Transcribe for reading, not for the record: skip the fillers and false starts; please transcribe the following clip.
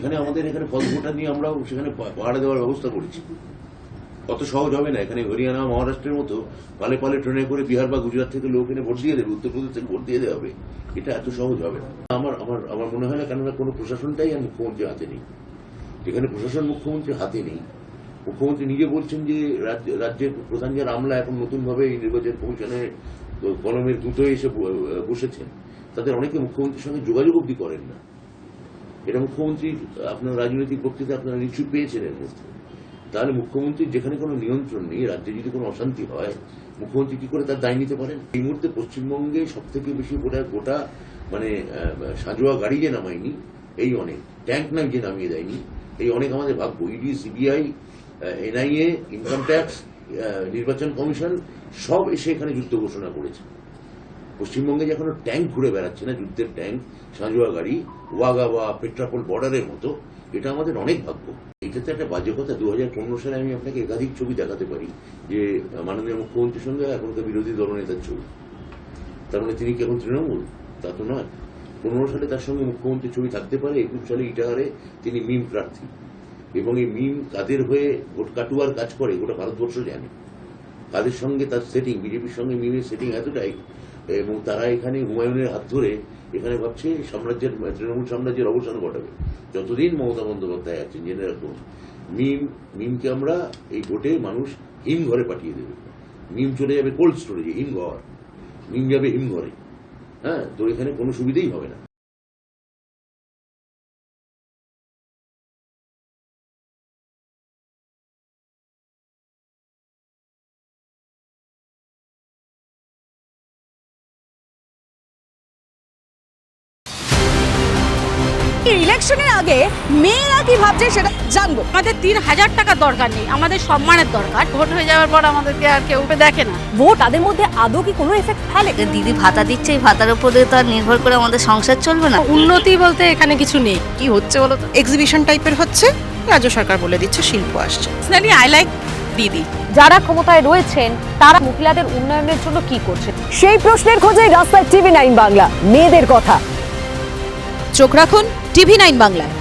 এখানে আমাদের এখানে ফলভোটার নিয়ে আমরাও সেখানে পাহাড়ে দেওয়ার ব্যবস্থা করেছি। অত সহজ হবে না। এখানে হরিয়ানা মহারাষ্ট্রের মতো পালে পালে ট্রেনে করে বিহার বা গুজরাট থেকে লোক এনে ভোট দিয়ে দেবে, উত্তরপ্রদেশ থেকে ভোট দিয়ে দেওয়া হবে, এটা এত সহজ হবে না। আমার আমার আমার মনে হয় না, কেননা কোনো প্রশাসনটাই আর মুখ্যমন্ত্রীর হাতে নেই। এখানে প্রশাসন মুখ্যমন্ত্রীর হাতে নেই। মুখ্যমন্ত্রী নিজে বলছেন যে রাজ্যের প্রধান যারা আমলা এখন নতুনভাবে এই নির্বাচন কমিশনের কলমের দুটোয় এসে বসেছেন, তাদের অনেকে মুখ্যমন্ত্রীর সঙ্গে যোগাযোগ অব্দি করেন না। এটা মুখ্যমন্ত্রী আপনার রাজনৈতিক বক্তৃতা আপনারা নিশ্চয়ই পেয়েছেন এর মধ্যে। তাহলে মুখ্যমন্ত্রীর যেখানে কোনো নিয়ন্ত্রণ নেই, রাজ্যে যদি কোনো অশান্তি হয়, মুখ্যমন্ত্রী কি করে তার দায় নিতে পারেন? এই মুহূর্তে পশ্চিমবঙ্গে সব থেকে বেশি গোটা মানে সাঁজোয়া গাড়ি যে নামায়নি, এই অনেক ট্যাঙ্ক নাই যে নামিয়ে দেয়নি, এই অনেক আমাদের ভাগ্য। ED, CBI, NIA, income tax, নির্বাচন কমিশন সব এসে এখানে যুদ্ধ ঘোষণা করেছে। পশ্চিমবঙ্গে যে এখনো ট্যাঙ্ক ঘুরে বেড়াচ্ছে না, যুদ্ধের ট্যাঙ্ক, সাঁজোয়া গাড়ি, ওয়াগা বা পেট্রাপোল বর্ডারের মতো, এটা আমাদের অনেক ভাগ্য। এটা তো একটা বাজে কথা। 2015 সালে আমি আপনাকে একাধিক ছবি দেখাতে পারি যে মাননীয় মুখ্যমন্ত্রীর সঙ্গে এখনকার বিরোধী দলনেতার ছবি। তার মানে তিনি কি এখন তৃণমূল? তা তো নয়। 15 সালে তার সঙ্গে মুখ্যমন্ত্রীর ছবি থাকতে পারে। 21 সালে ইটাহারে তিনি মিম প্রার্থী, এবং এই মিম কাদের হয়ে কাটুয়ার কাজ করে গোটা ভারতবর্ষ জানে। তাদের সঙ্গে তার সেটিং, বিজেপির সঙ্গে মিমের সেটিং এতটাই, এবং তারা এখানে হুমায়ুনের হাত ধরে এখানে ভাবছে সাম্রাজ্যের, তৃণমূল সাম্রাজ্যের অবসান ঘটাবে। যতদিন মমতা বন্দ্যোপাধ্যায় আছেন, জেনে রাখুন, মিমকে আমরা এই ভোটে মানুষ হিম ঘরে পাঠিয়ে দেবে। মিম চলে যাবে কোল্ড স্টোরেজে, হিমঘর। মিম যাবে হিমঘরে। হ্যাঁ, তো এখানে কোনো সুবিধেই হবে না। ইলেকশনের আগে মেয়েরা কি ভাবছে সেটা জানবো। আমাদের 3,000 টাকার দরকার নেই, আমাদের সম্মানের দরকার। ভোট হয়ে যাওয়ার পর আমাদেরকে আর কেউ দেখে না। ভোট তাদের মধ্যে আদৌ কি কোনো এফেক্ট ফেলে? দিদি ভাতা দিচ্ছে, এই ভাতার উপরে তো আর নির্ভর করে আমাদের সংসার চলবে না। উন্নতি বলতে এখানে কিছু নেই। কি হচ্ছে বলো তো? এক্সিবিশন টাইপের হচ্ছে, রাজ্য সরকার বলে দিচ্ছে শিল্প আসছে। পার্সোনালি আই লাইক দিদি। যারা ক্ষমতায় রয়েছেন তারা মহিলাদের উন্নয়নের জন্য কি করছে, সেই প্রশ্নের খোঁজে রাস্তায় TV9 বাংলা, মেয়েদের কথা। চোখ রাখুন TV9 বাংলায়।